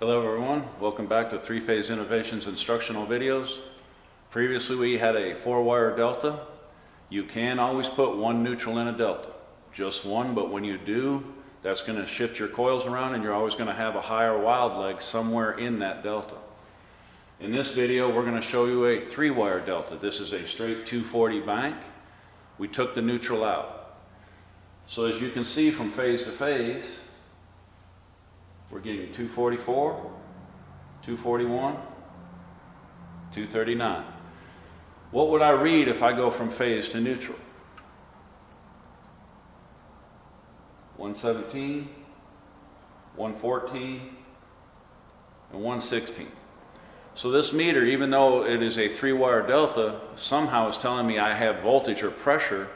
Hello everyone, welcome back to Three-Phase Innovations instructional videos. Previously we had a 4-wire delta. You can always put one neutral in a delta, just one, but when you do, that's going to shift your coils around and you're always going to have a higher wild leg somewhere in that delta. In this video we're going to show you a 3-wire delta. This is a straight 240 bank. We took the neutral out. So as you can see from phase to phase, we're getting 244, 241, 239. What would I read if I go from phase to neutral? 117, 114, and 116. So this meter, even though it is a 3-wire delta, somehow is telling me I have voltage or pressure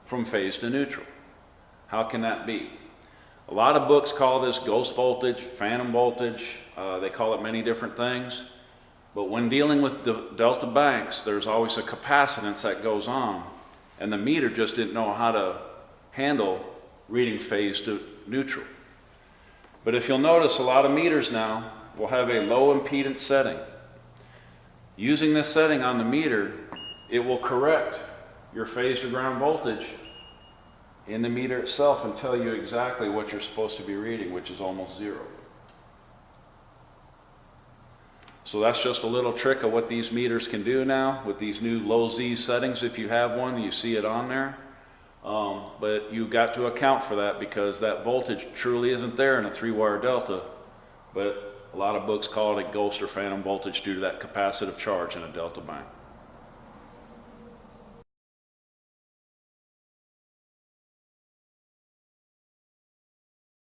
from phase to neutral. How can that be? A lot of books call this ghost voltage, phantom voltage. They call it many different things. But when dealing with the delta banks, there's always a capacitance that goes on. And the meter just didn't know how to handle reading phase to neutral. But if you'll notice, a lot of meters now will have a low impedance setting. Using this setting on the meter, it will correct your phase to ground voltage in the meter itself and tell you exactly what you're supposed to be reading, which is almost zero. So that's just a little trick of what these meters can do now with these new low Z settings. If you have one, you see it on there. But you got to account for that because that voltage truly isn't there in a 3-wire delta, but a lot of books call it a ghost or phantom voltage due to that capacitive charge in a delta bank.